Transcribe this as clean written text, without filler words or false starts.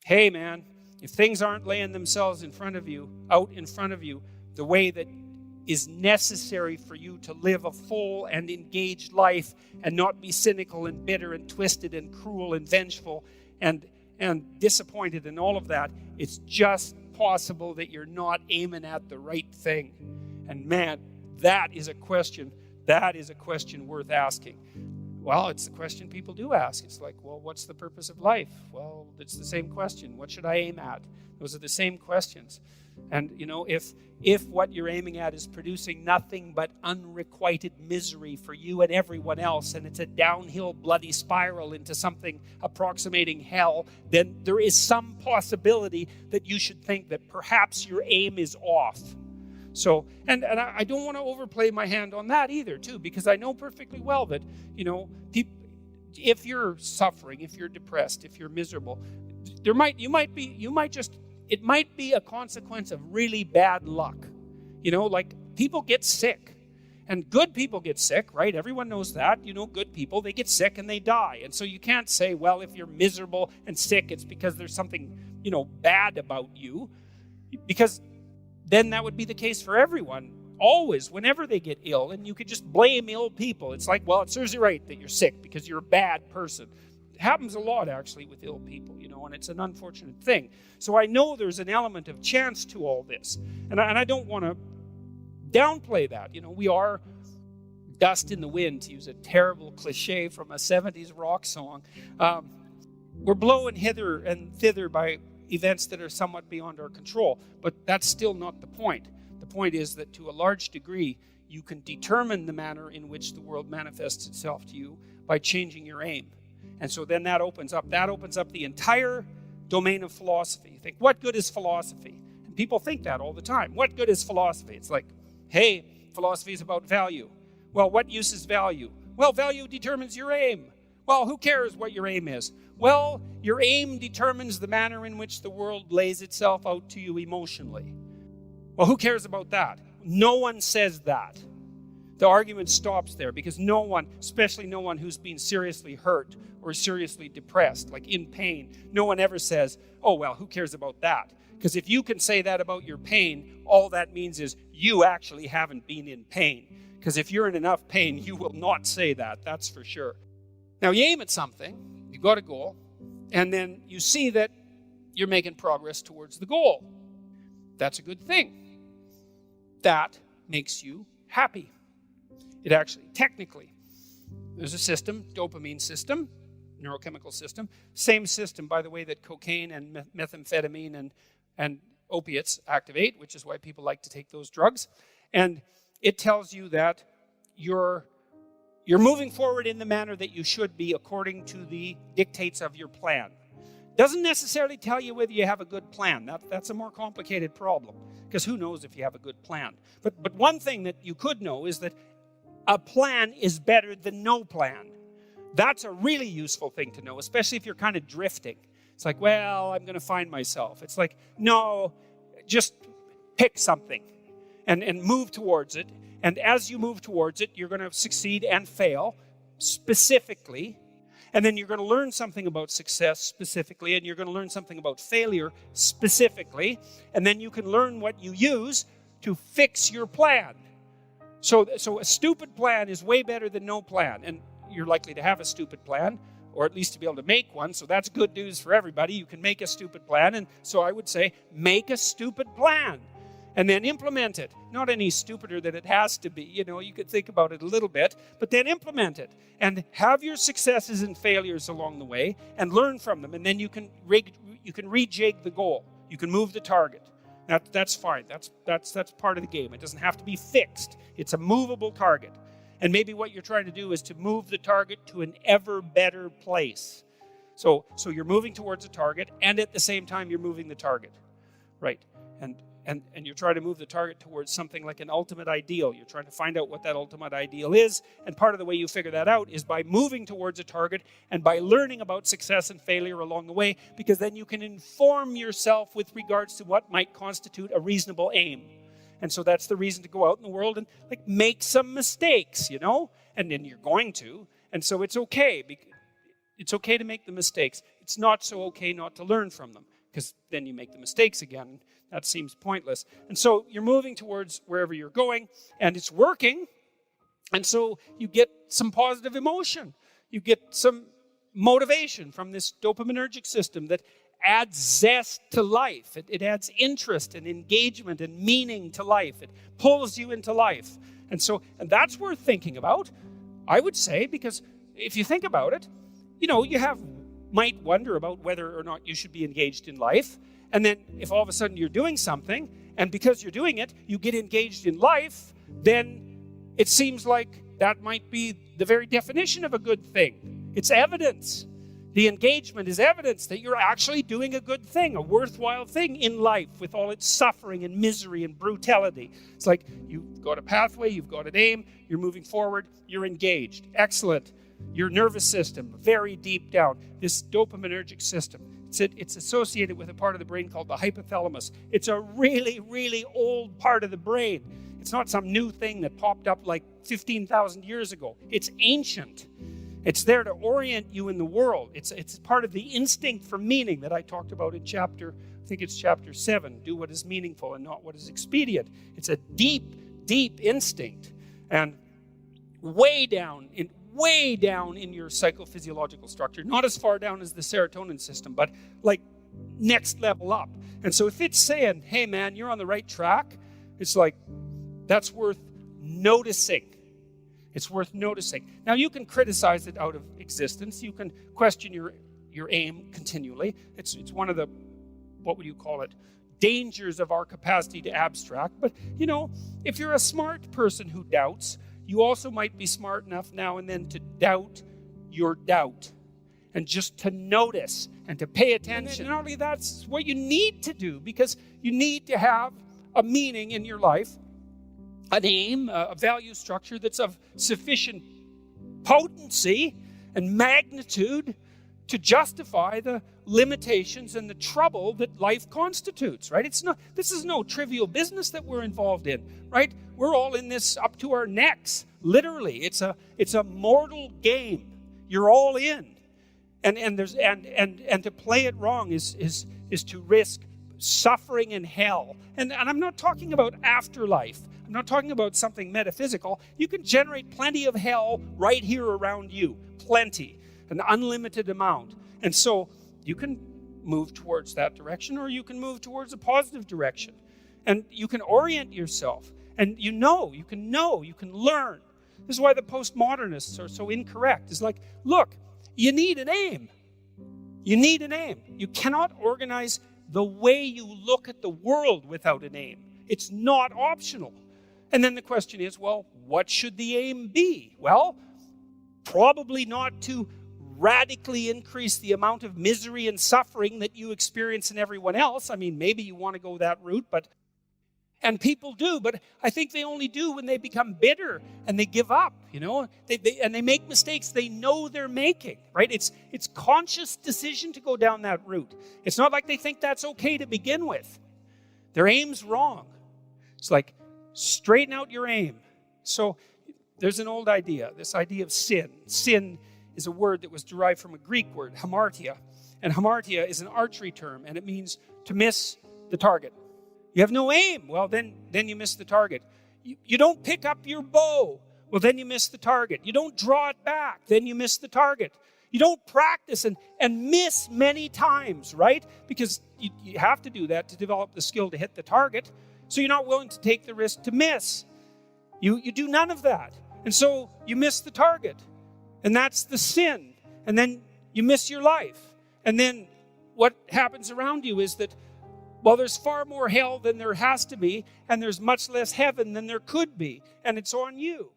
Hey, man, if things aren't laying themselves out in front of you, the way that is necessary for you to live a full and engaged life and not be cynical and bitter and twisted and cruel and vengeful and disappointed and all of that, it's just possible that you're not aiming at the right thing. And man, that is a question worth asking. Well, it's the question people do ask. It's like, well, what's the purpose of life? Well, it's the same question. What should I aim at? Those are the same questions. And, if what you're aiming at is producing nothing but unrequited misery for you and everyone else, and it's a downhill bloody spiral into something approximating hell, then there is some possibility that you should think that perhaps your aim is off. So, and I don't want to overplay my hand on that either, too, because I know perfectly well that, if you're suffering, if you're depressed, if you're miserable, it might be a consequence of really bad luck. Like people get sick, and good people get sick, right? Everyone knows that. Good people, they get sick and they die. And so you can't say, well, if you're miserable and sick, it's because there's something, bad about you, because then that would be the case for everyone, always, whenever they get ill, and you could just blame ill people. It's like, well, it serves you right that you're sick because you're a bad person. It happens a lot, actually, with ill people, and it's an unfortunate thing. So I know there's an element of chance to all this, and I don't want to downplay that. We are dust in the wind, to use a terrible cliche from a 70s rock song. We're blowing hither and thither by events that are somewhat beyond our control. But that's still not the point. The point is that to a large degree, you can determine the manner in which the world manifests itself to you by changing your aim. And so then that opens up the entire domain of philosophy. You think, what good is philosophy? And people think that all the time. What good is philosophy? It's like, hey, philosophy is about value. Well, what use is value? Well, value determines your aim. Well, who cares what your aim is? Well, your aim determines the manner in which the world lays itself out to you emotionally. Well, who cares about that? No one says that. The argument stops there because no one, especially no one who's been seriously hurt or seriously depressed, like in pain, no one ever says, oh, well, who cares about that? Because if you can say that about your pain, all that means is you actually haven't been in pain. Because if you're in enough pain, you will not say that, that's for sure. Now, you aim at something, you got a goal, and then you see that you're making progress towards the goal. That's a good thing. That makes you happy. It actually, technically, there's a system, dopamine system, neurochemical system. Same system, by the way, that cocaine and methamphetamine and opiates activate, which is why people like to take those drugs. And it tells you that you're moving forward in the manner that you should be according to the dictates of your plan. Doesn't necessarily tell you whether you have a good plan. That's a more complicated problem, because who knows if you have a good plan. But one thing that you could know is that a plan is better than no plan. That's a really useful thing to know, especially if you're kind of drifting. It's like, well, I'm going to find myself. It's like, no, just pick something and move towards it. And as you move towards it, you're going to succeed and fail specifically. And then you're going to learn something about success specifically, and you're going to learn something about failure specifically. And then you can learn what you use to fix your plan. So a stupid plan is way better than no plan. And you're likely to have a stupid plan, or at least to be able to make one. So that's good news for everybody. You can make a stupid plan. And so I would say, make a stupid plan. And then implement it. Not any stupider than it has to be. You could think about it a little bit, but then implement it. And have your successes and failures along the way and learn from them. And then you can rejig the goal. You can move the target. That's fine. That's part of the game. It doesn't have to be fixed. It's a movable target. And maybe what you're trying to do is to move the target to an ever better place. So you're moving towards a target, and at the same time you're moving the target. Right. And you're trying to move the target towards something like an ultimate ideal. You're trying to find out what that ultimate ideal is. And part of the way you figure that out is by moving towards a target and by learning about success and failure along the way, because then you can inform yourself with regards to what might constitute a reasonable aim. And so that's the reason to go out in the world and make some mistakes, and then you're going to. And so it's okay. It's okay to make the mistakes. It's not so okay not to learn from them, because then you make the mistakes again. That seems pointless. And so you're moving towards wherever you're going, and it's working. And so you get some positive emotion. You get some motivation from this dopaminergic system that adds zest to life. It adds interest and engagement and meaning to life. It pulls you into life. And that's worth thinking about, I would say, because if you think about it, you might wonder about whether or not you should be engaged in life. And then if all of a sudden you're doing something, and because you're doing it, you get engaged in life, then it seems like that might be the very definition of a good thing. It's evidence. The engagement is evidence that you're actually doing a good thing, a worthwhile thing in life with all its suffering and misery and brutality. It's like you've got a pathway, you've got an aim, you're moving forward, you're engaged. Excellent. Your nervous system, very deep down, this dopaminergic system, it's associated with a part of the brain called the hypothalamus. It's a really, really old part of the brain. It's not some new thing that popped up like 15,000 years ago. It's ancient. It's there to orient you in the world. It's part of the instinct for meaning that I talked about in chapter 7. Do what is meaningful and not what is expedient. It's a deep, deep instinct. And way down in your psychophysiological structure, not as far down as the serotonin system, but like next level up. And so if it's saying, hey man, you're on the right track, it's like, that's worth noticing. It's worth noticing. Now you can criticize it out of existence. You can question your aim continually. It's one of the, what would you call it, dangers of our capacity to abstract. But if you're a smart person who doubts, you also might be smart enough now and then to doubt your doubt and just to notice and to pay attention. And not only that's what you need to do, because you need to have a meaning in your life, an aim, a value structure that's of sufficient potency and magnitude to justify the limitations and the trouble that life constitutes, right? This is no trivial business that we're involved in, right? We're all in this up to our necks, literally. It's a mortal game. You're all in. And to play it wrong is to risk suffering in hell. And I'm not talking about afterlife. I'm not talking about something metaphysical. You can generate plenty of hell right here around you. Plenty. An unlimited amount. And so you can move towards that direction, or you can move towards a positive direction. And you can orient yourself. And you can learn. This is why the postmodernists are so incorrect. It's like, look, you need an aim. You need an aim. You cannot organize the way you look at the world without an aim. It's not optional. And then the question is, well, what should the aim be? Well, probably not to radically increase the amount of misery and suffering that you experience in everyone else. I mean, maybe you want to go that route, and people do, but I think they only do when they become bitter and they give up, and they make mistakes they know they're making, right? It's conscious decision to go down that route. It's not like they think that's okay to begin with. Their aim's wrong. It's like, straighten out your aim. So there's an old idea, this idea of sin. Sin is a word that was derived from a Greek word, hamartia. And hamartia is an archery term, and it means to miss the target. You have no aim. Well, then you miss the target. You don't pick up your bow. Well, then you miss the target. You don't draw it back. Then you miss the target. You don't practice and miss many times, right? Because you have to do that to develop the skill to hit the target. So you're not willing to take the risk to miss. You do none of that. And so you miss the target. And that's the sin. And then you miss your life. And then what happens around you is that, well, there's far more hell than there has to be, and there's much less heaven than there could be, and it's on you.